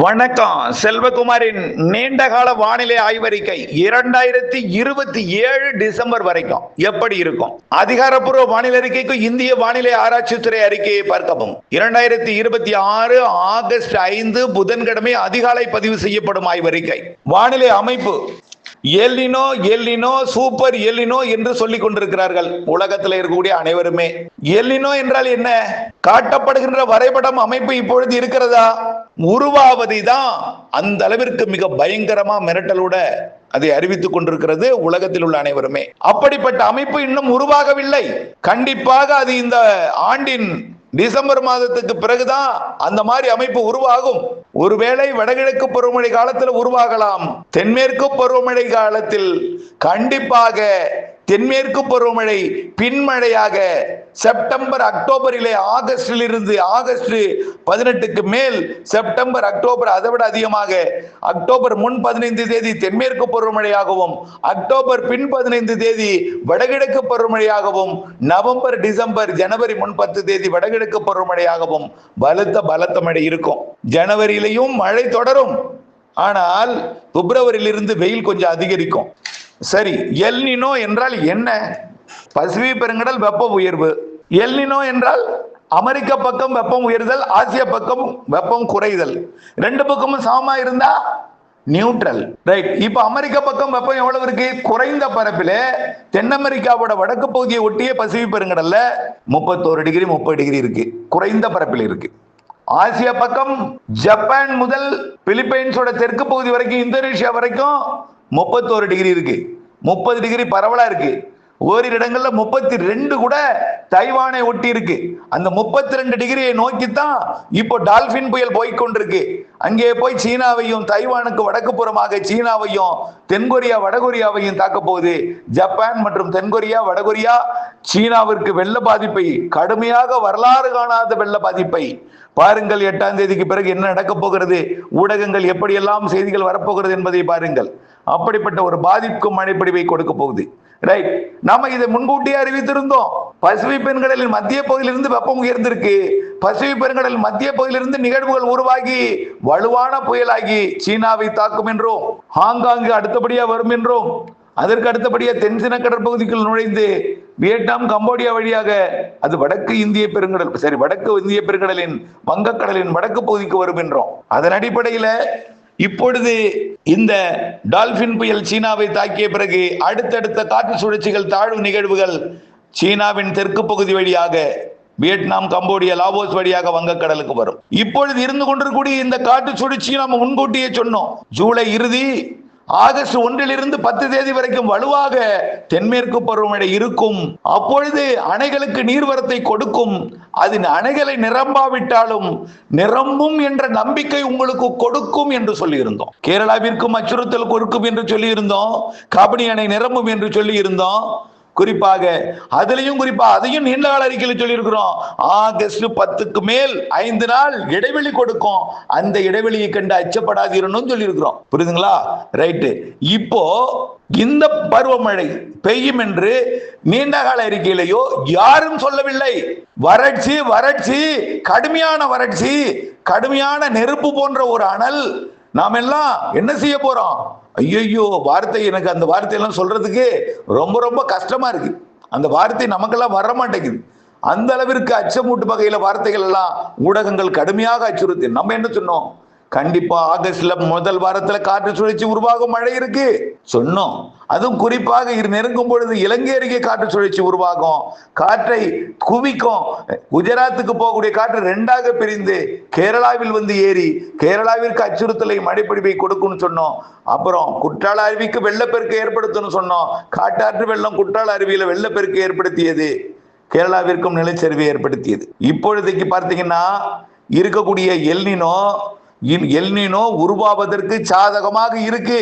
வணக்கம். செல்வகுமாரின் நீண்டகால வானிலை ஆய்வறிக்கை 2027 டிசம்பர் வரைக்கும் எப்படி இருக்கும்? அதிகாரப்பூர்வ வானிலை அறிக்கைக்கு இந்திய வானிலை ஆராய்ச்சித்துறை அறிக்கையை பார்க்கவும். 2026 ஆகஸ்ட் 5 புதன்கிழமை அதிகாலை பதிவு செய்யப்படும் ஆய்வறிக்கை. வானிலை அமைப்பு எல்னினோ எல்னினோ சூப்பர் எல்னினோ என்று சொல்லிக் கொண்டிருக்கிறார்கள் உலகத்தில் இருக்கக்கூடிய அனைவருமே. எல்னினோ என்றால் என்ன? காட்டப்படுகின்ற வரைபடம் அமைப்பு இப்பொழுது இருக்கிறதா? உருவாவதை தான் அந்த அளவிற்கு மிக பயங்கரமா மிரட்டலோட அதை அறிவித்துக் கொண்டிருக்கிறது உலகத்தில் உள்ள அனைவருமே. அப்படிப்பட்ட அமைப்பு இன்னும் உருவாகவில்லை. கண்டிப்பாக அது இந்த ஆண்டின் டிசம்பர் மாதத்துக்கு பிறகுதான் அந்த மாதிரி அமைப்பு உருவாகும். ஒருவேளை வடகிழக்கு பருவமழை காலத்தில் உருவாகலாம். தென்மேற்கு பருவமழை காலத்தில் கண்டிப்பாக தென்மேற்கு பருவமழை பின்மழையாக செப்டம்பர் அக்டோபரிலே ஆகஸ்டில் இருந்து ஆகஸ்ட் 18க்கு மேல் செப்டம்பர் அக்டோபர் அதை விட அதிகமாக அக்டோபர் முன் 15 தேதி தென்மேற்கு பருவமழையாகவும் அக்டோபர் பின் 15 தேதி வடகிழக்கு பருவமழையாகவும் நவம்பர் டிசம்பர் ஜனவரி முன் 10 தேதி வடகிழக்கு பருவமழையாகவும் பலத்த மழை இருக்கும். ஜனவரியிலையும் மழை தொடரும். ஆனால் பிப்ரவரியிலிருந்து வெயில் கொஞ்சம் அதிகரிக்கும். சரி, எல்னினோ என்றால் என்ன? பசிபிக் பெருங்கடல் வெப்ப உயர்வு. எல்னினோ என்றால் அமெரிக்க பக்கம் வெப்பம் உயர்தல், ஆசிய பக்கம் வெப்பம் குறைதல். ரெண்டு பக்கமும் சமமா இருந்தா நியூட்ரல். ரைட். இப்ப அமெரிக்க பக்கம் வெப்பம் எவ்வளவு இருக்கு? குறைந்த பரப்பிலே தென் அமெரிக்காவோட வடக்கு பகுதியை ஒட்டிய பசிபிக் பெருங்கடல்ல 31 டிகிரி 30 டிகிரி இருக்கு, குறைந்த பரப்பில் இருக்கு. ஆசிய பக்கம் ஜப்பான் முதல் பிலிப்பைன்ஸோட தெற்கு பகுதி வரைக்கும் இந்தோனேஷியா வரைக்கும் 31 டிகிரி இருக்கு, 30 டிகிரி பரவலா இருக்கு. ஓரிரு இடங்கள்ல 32 கூட தைவானை ஒட்டி இருக்கு. அந்த 32 டிகிரியை நோக்கித்தான் இப்போ டால்பின் புயல் போய்கொண்டிருக்கு. அங்கே போய் சீனாவையும் தைவானுக்கு வடக்கு புறமாக சீனாவையும் தென்கொரியா வடகொரியாவையும் தாக்க போகுது. ஜப்பான் மற்றும் தென்கொரியா வடகொரியா சீனாவிற்கு வெள்ள பாதிப்பை, கடுமையாக வரலாறு காணாத வெள்ள பாதிப்பை பாருங்கள். 8ஆம் தேதிக்கு பிறகு என்ன நடக்க போகிறது, ஊடகங்கள் எப்படியெல்லாம் செய்திகள் வரப்போகிறது என்பதை பாருங்கள். அப்படிப்பட்ட ஒரு பாதிப்புக்கும் மழைப்பொழிவை கொடுக்க போகுது. ரைட். நாம இதை முன்கூட்டியே அறிவித்திருந்தோம். பசிபிக் பெருங்கடலின் மத்திய பகுதியிலிருந்து வெப்பம் உயர்ந்திருக்கு. பசிபிக் பெருங்கடலின் மத்திய பகுதியிலிருந்து நிகழ்வுகள் உருவாகி வலுவான புயலாகி சீனாவை தாக்கும் என்றும், ஹாங்காங்கு அடுத்தபடியா வரும் என்றும், அதற்கு அடுத்தபடியா தென்சீன கடற்பகுதிக்குள் நுழைந்து வியட்நாம் கம்போடியா வழியாக அது வடக்கு இந்திய பெருங்கடல், சரி வடக்கு இந்திய பெருங்கடலின் வங்கக்கடலின் வடக்கு பகுதிக்கு வரும் என்றோம். அதன் அடிப்படையில இப்பொழுது இந்த டால்பின் புயல் சீனாவை தாக்கிய பிறகு அடுத்தடுத்த காற்று சுழற்சிகள், தாழ்வு நிகழ்வுகள் சீனாவின் தெற்கு பகுதி வழியாக வியட்நாம் கம்போடியா லாவோஸ் வழியாக வங்கக்கடலுக்கு வரும். இப்பொழுது இருந்து கொண்டிருக்கூடிய இந்த காற்று சுழற்சி நாம் முன்கூட்டியே சொன்னோம். ஜூலை இறுதி ஆகஸ்ட் 1 10 தேதி வரைக்கும் வலுவாக தென்மேற்கு பருவமழை இருக்கும். அப்பொழுது அணைகளுக்கு நீர்வரத்தை கொடுக்கும். அது அணைகளை நிரம்பாவிட்டாலும் நிரம்பும் என்ற நம்பிக்கை உங்களுக்கு கொடுக்கும் என்று சொல்லியிருந்தோம். கேரளாவிற்கும் அச்சுறுத்தல் கொடுக்கும் என்று சொல்லியிருந்தோம். கபினி அணை நிரம்பும் என்று சொல்லியிருந்தோம். குறிப்பாக அதையும் நீண்ட கால அறிக்கையில் சொல்லியிருக்கிறோம். ஆகஸ்ட் 10க்கு மேல் 5 நாள் இடைவெளி கொடுக்கும். அந்த இடைவெளியை கண்டு அச்சப்படாதீர்கள் சொல்லியிருக்கிறோம். புரியுதுங்களா? ரைட்டு. இப்போ இந்த பருவமழை பெய்யும் என்று நீண்ட கால அறிக்கையிலேயோ யாரும் சொல்லவில்லை. வறட்சி, கடுமையான வறட்சி, கடுமையான நெருப்பு போன்ற ஒரு அனல். நாம் எல்லாம் என்ன செய்ய போறோம்? ஐயோ, வார்த்தை, எனக்கு அந்த வார்த்தையெல்லாம் சொல்றதுக்கு ரொம்ப கஷ்டமா இருக்கு. அந்த வார்த்தை நமக்கெல்லாம் வர மாட்டேங்குது. அந்த அளவிற்கு அச்சமூட்டு வகையில வார்த்தைகள் எல்லாம் ஊடகங்கள் கடுமையாக அச்சுறுத்தி. நம்ம என்ன சொன்னோம்? கண்டிப்பா ஆகஸ்ட்ல முதல் வாரத்துல காற்று சுழற்சி உருவாகும், மழை இருக்கு சொன்னோம். அதுவும் குறிப்பாக நெருங்கும் பொழுது இலங்கை அருகே காற்று சுழற்சி உருவாகும், காற்றை குவிக்கும். குஜராத்துக்கு போகக்கூடிய காற்று 2ஆக பிரிந்து கேரளாவில் வந்து ஏறி கேரளாவிற்கு அச்சுறுத்தலை மழைப்பொழிவை கொடுக்கும்னு சொன்னோம். அப்புறம் குற்றால அருவிக்கு வெள்ளப்பெருக்கு ஏற்படுத்தும்னு சொன்னோம். காட்டாற்று வெள்ளம் குற்றால அருவியில வெள்ளப்பெருக்கு ஏற்படுத்தியது, கேரளாவிற்கும் நிலச்சரிவை ஏற்படுத்தியது. இப்பொழுதைக்கு பார்த்தீங்கன்னா இருக்கக்கூடிய எல்னினோ உருவாவதற்கு சாதகமாக இருக்கு.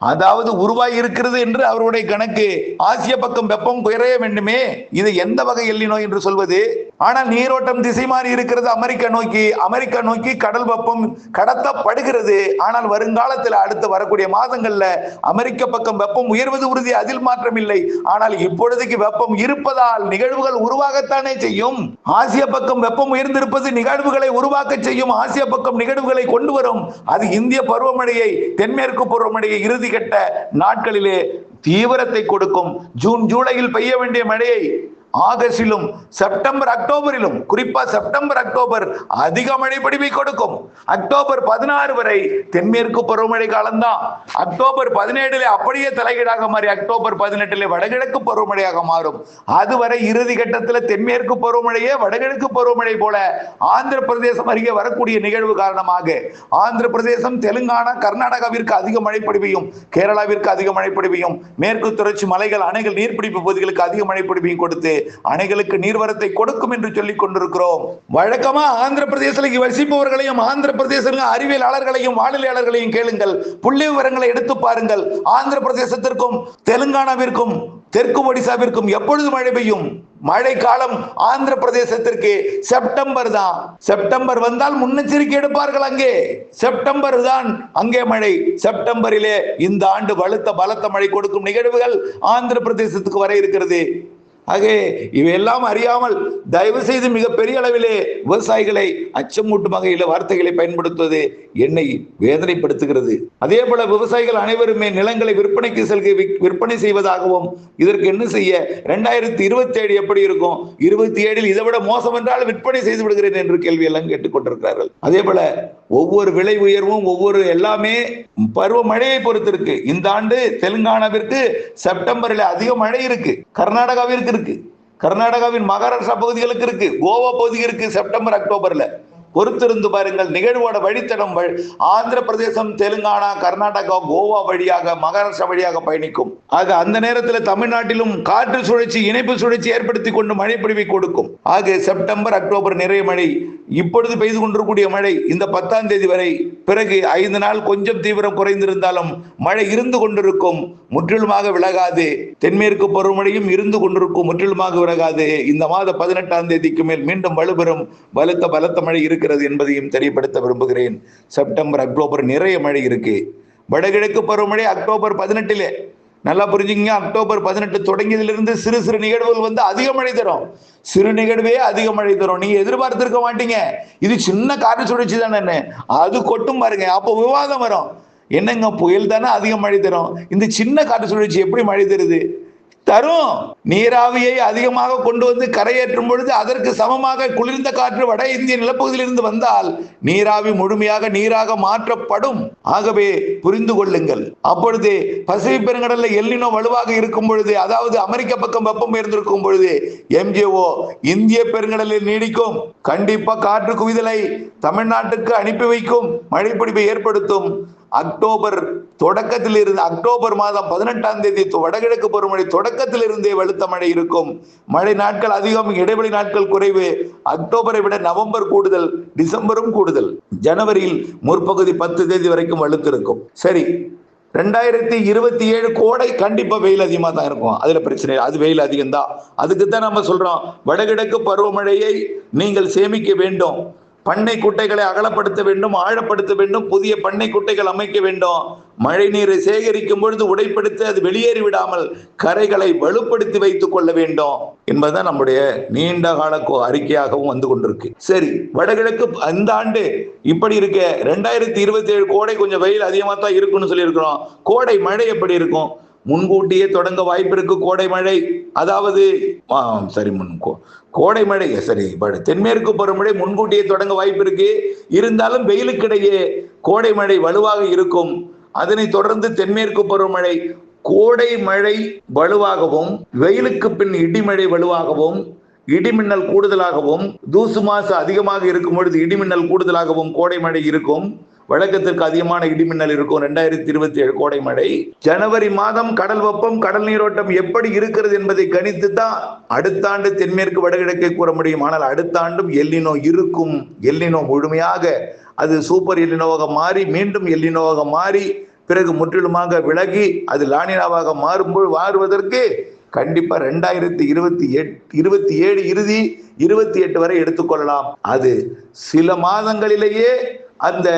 அதாவது உருவாகி இருக்கிறது என்று அவருடைய கணக்கு. ஆசிய பக்கம் வெப்பம் குறைய வேண்டுமே, இது எந்த வகை எல்னினோ என்று சொல்வது? ஆனால் நீரோட்டம் திசை மாறி இருக்கிறது அமெரிக்கா நோக்கி கடல் வெப்பம் கடத்தப்படுகிறது. ஆனால் வருங்காலத்தில் அடுத்து வரக்கூடிய மாதங்கள்ல அமெரிக்க பக்கம் வெப்பம் உயர்வது உறுதி, அதில் மாற்றம் இல்லை. ஆனால் இப்பொழுதைக்கு வெப்பம் இருப்பதால் நிகழ்வுகள் உருவாகத்தானே செய்யும். ஆசிய பக்கம் வெப்பம் உயர்ந்திருப்பது நிகழ்வுகளை உருவாக்க செய்யும். ஆசிய பக்கம் நிகழ்வுகளை கொண்டு வரும். அது இந்திய பருவமழையை, தென்மேற்கு பருவமழையை இறுதி கட்ட நாட்களிலே தீவிரத்தை கொடுக்கும். ஜூன் ஜூலையில் பெய்ய வேண்டிய மழையை ஆகஸ்டிலும் செப்டம்பர் அக்டோபரிலும், குறிப்பா செப்டம்பர் அக்டோபர் அதிக மழை பொழிவை கொடுக்கும். அக்டோபர் 16 வரை தென்மேற்கு பருவமழை காலம்தான். அக்டோபர் 17 அப்படியே தலைகீழாக மாறி அக்டோபர் 18 வடகிழக்கு பருவமழையாக மாறும். அதுவரை இறுதி கட்டத்தில் தென்மேற்கு பருவமழையே வடகிழக்கு பருவமழை போல ஆந்திர பிரதேசம் அருகே வரக்கூடிய நிகழ்வு காரணமாக ஆந்திர பிரதேசம், தெலுங்கானா, கர்நாடகாவிற்கு அதிக மழை பொழிவையும், கேரளாவிற்கு அதிக மழை பொழிவையும், மேற்கு தொடர்ச்சி மலைகள், அணைகள், நீர்பிடிப்பு பகுதிகளுக்கு அதிக மழை பொழிவையும் கொடுத்து அணைகளுக்கு நீர்வரத்தை கொடுக்கும் என்று சொல்லிக் கொண்டிருக்கிறோம். வழக்கமா ஆந்திர பிரதேசத்தில் வசிப்பவர்களையும், ஆந்திர பிரதேச அறிவியலாளர்களையும், வானிலையாளர்களையும் கேளுங்கள், புள்ளி விவரங்களை எடுத்து பாருங்கள். ஆந்திர பிரதேசத்திற்கும் தெலுங்கானாவிற்கும் தெற்கு ஒடிசாவிற்கும் எப்பொழுது மழை பெய்யும்? மழை காலம் ஆந்திர பிரதேசத்திற்கு செப்டம்பர் தான். செப்டம்பர் வந்தால் முன்னெச்சரிக்கை எடுப்பார்கள். அங்கே செப்டம்பர் தான் அங்கே மழை. செப்டம்பரிலே இந்த ஆண்டு பலத்த மழை கொடுக்கும் நிகழ்வுகள் ஆந்திர பிரதேசத்துக்கு வர இருக்கிறது. ஆக இவையெல்லாம் அறியாமல் தயவு செய்து மிகப்பெரிய அளவிலே விவசாயிகளை அச்சமூட்டும் வகையில் வார்த்தைகளை பயன்படுத்துவது என்னை வேதனைப்படுத்துகிறது. அதே போல விவசாயிகள் அனைவருமே நிலங்களை விற்பனை செய்வதாகவும், இதற்கு என்ன செய்ய 2027 எப்படி இருக்கும், 27 இதை விட மோசம் என்றால் விற்பனை செய்து விடுகிறேன் என்று கேள்வி எல்லாம் கேட்டுக்கொண்டிருக்கிறார்கள். அதே போல ஒவ்வொரு விலை உயர்வும், ஒவ்வொரு எல்லாமே பருவ மழையை பொறுத்து இருக்கு. இந்த ஆண்டு தெலுங்கானாவிற்கு செப்டம்பரில் அதிக மழை இருக்கு, கர்நாடகாவிற்கு இருக்கு, கர்நாடகாவின் மகாராஷ்டிரா பகுதிகளுக்கு இருக்கு, கோவா பகுதிக்கு இருக்கு செப்டம்பர் அக்டோபர்ல. பொறுத்திருந்து பாருங்கள். நிகழ்வோட வழித்தடம் ஆந்திர பிரதேசம், தெலுங்கானா, கர்நாடகா, கோவா வழியாக, மகாராஷ்டிரா வழியாக பயணிக்கும். ஆக அந்த நேரத்தில் தமிழ்நாட்டிலும் காற்று சுழற்சி, இணைப்பு சுழற்சி ஏற்படுத்தி கொண்டு மழை பொழிவை கொடுக்கும். ஆக செப்டம்பர் அக்டோபர் நிறைய மழை. இப்பொழுது பெய்து கொண்டிருக்கூடிய மழை இந்த 10ஆம் தேதி வரை, பிறகு 5 நாள் கொஞ்சம் தீவிரம் குறைந்திருந்தாலும் மழை இருந்து கொண்டிருக்கும், முற்றிலுமாக விலகாது. தென்மேற்கு பருவமழையும் இருந்து கொண்டிருக்கும், முற்றிலுமாக விலகாது. இந்த மாத 18ஆம் தேதிக்கு மேல் மீண்டும் வலுப்பெறும் பலத்த மழை இருக்கிறது என்பதையும் தெரியப்படுத்த விரும்புகிறேன். செப்டம்பர் அக்டோபர் நிறைய மழை இருக்கு. வடகிழக்கு பருவமழை அக்டோபர் 18. நல்லா புரிஞ்சுங்க. அக்டோபர் 18 தொடங்கியதிலிருந்து சிறு சிறு நிகழ்வுகள் வந்து அதிக மழை தரும். சிறு நிகழ்வே அதிக மழை தரும். நீங்க எதிர்பார்த்திருக்க மாட்டீங்க. இது சின்ன காற்று சுழற்சி தானே, அது கொட்டும் பாருங்க. அப்போ விவாதம் வரும். என்னங்க புயல் தானே அதிக மழை தரும், இந்த சின்ன காற்று சுழற்சி எப்படி மழை தருது? தரும். நீராவியை அதிகமாக கொண்டு வந்து கரையேற்றும் பொழுது அதற்கு சமமாக குளிர்ந்த காற்று வட இந்திய நிலப்பகுதியிலிருந்து வந்தால் நீராவி முழுமையாக நீராக மாற்றப்படும். ஆகவே புரிந்து கொள்ளுங்கள். அப்பொழுது பசிபிக் பெருங்கடல்ல எல்னினோ வலுவாக இருக்கும் பொழுது, அதாவது அமெரிக்க பக்கம் வெப்பம் இருந்திருக்கும் பொழுது, MJO இந்திய பெருங்கடலில் நீடிக்கும். கண்டிப்பா காற்று குவிதலை தமிழ்நாட்டுக்கு அனுப்பி வைக்கும், மழைப்பிடிப்பை ஏற்படுத்தும். அக்டோபர் தொடக்கத்தில் இருந்து, அக்டோபர் மாதம் 18ஆம் தேதி வடகிழக்கு பருவமழை தொடக்கத்தில் இருந்தே வலுத்த மழை இருக்கும். மழை நாட்கள் அதிகம், இடைவெளி நாட்கள் குறைவு. அக்டோபரை விட நவம்பர் கூடுதல், டிசம்பரும் கூடுதல். ஜனவரியில் முற்பகுதி 10 தேதி வரைக்கும் வலுத்திருக்கும். சரி, 2027 கோடை கண்டிப்பா வெயில் அதிகமா தான் இருக்கும். அதுல பிரச்சனை, அது வெயில் அதிகம் தான். அதுக்குத்தான் நம்ம சொல்றோம், வடகிழக்கு பருவமழையை நீங்கள் சேமிக்க வேண்டும். பண்ணை குட்டைகளை அகலப்படுத்த வேண்டும், ஆழப்படுத்த வேண்டும், புதிய பண்ணை குட்டைகள் அமைக்க வேண்டும். மழை நீரை சேகரிக்கும் பொழுது உடைப்படுத்தி அது வெளியேறி விடாமல் கரைகளை வலுப்படுத்தி வைத்துக் கொள்ள வேண்டும் என்பதுதான் நம்முடைய நீண்ட கால அறிக்கையாகவும் வந்து கொண்டிருக்கு. சரி, வடகிழக்கு இந்த ஆண்டு இப்படி இருக்க 2027 கோடை கொஞ்சம் வெயில் அதிகமாக தான் இருக்குன்னு சொல்லியிருக்கிறோம். கோடை மழை எப்படி இருக்கும்? முன்கூட்டியே தொடங்க வாய்ப்பு இருக்கு கோடை மழை. அதாவது சரி, கோடை மழை சரி, தென்மேற்கு பருவமழை முன்கூட்டியே தொடங்க வாய்ப்பு இருக்கு. இருந்தாலும் வெயிலுக்கிடையே கோடை மழை வலுவாக இருக்கும். அதனை தொடர்ந்து தென்மேற்கு பருவமழை, கோடை மழை வலுவாகவும், வெயிலுக்கு பின் இடிமழை வலுவாகவும், இடிமின்னல் கூடுதலாகவும், தூசு மாசு அதிகமாக இருக்கும் பொழுது இடிமின்னல் கூடுதலாகவும் கோடை மழை இருக்கும். வழக்கத்திற்கு அதிகமான இடிமின்னல் இருக்கும் 2027 கோடை மழை. ஜனவரி மாதம் கடல் வெப்பம், கடல் நீரோட்டம் எப்படி இருக்கிறது என்பதை கணித்து தான் அடுத்த ஆண்டு தென்மேற்கு வடகிழக்கை கூற முடியும். ஆனால் அடுத்த ஆண்டும் எல்னினோ இருக்கும். எல்னினோ முழுமையாக அது சூப்பர் எல்னினோவாக மாறி, மீண்டும் எல்னினோவாக மாறி, பிறகு முற்றிலுமாக விலகி அது லானினாவாக மாறுவதற்கு கண்டிப்பா 2027 இறுதி 28 வரை எடுத்துக்கொள்ளலாம். அது சில மாதங்களிலேயே அந்த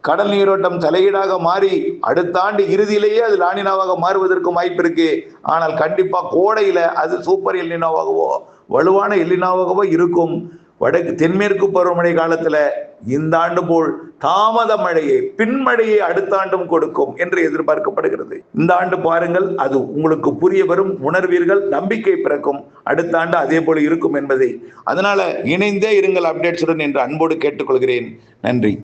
கடல் நீரோட்டம் தலையீடாக மாறி அடுத்த ஆண்டு இறுதியிலேயே அது லானினாவாக மாறுவதற்கும் வாய்ப்பு இருக்கு. ஆனால் கண்டிப்பா கோடையில அது சூப்பர் எல்லினோவாகவோ வலுவான எல்லினோவாகவோ இருக்கும். வடக்கு தென்மேற்கு பருவமழை காலத்துல இந்த ஆண்டு போல் தாமத மழையை பின்மழையை அடுத்த ஆண்டும் கொடுக்கும் என்று எதிர்பார்க்கப்படுகிறது. இந்த ஆண்டு பாருங்கள், அது உங்களுக்கு புரிய வரும், உணர்வீர்கள், நம்பிக்கை பிறக்கும். அடுத்த ஆண்டு அதே போல இருக்கும் என்பதை. அதனால இணைந்தே இருங்கள் அப்டேட்ஸுடன் என்று அன்போடு கேட்டுக்கொள்கிறேன். நன்றி.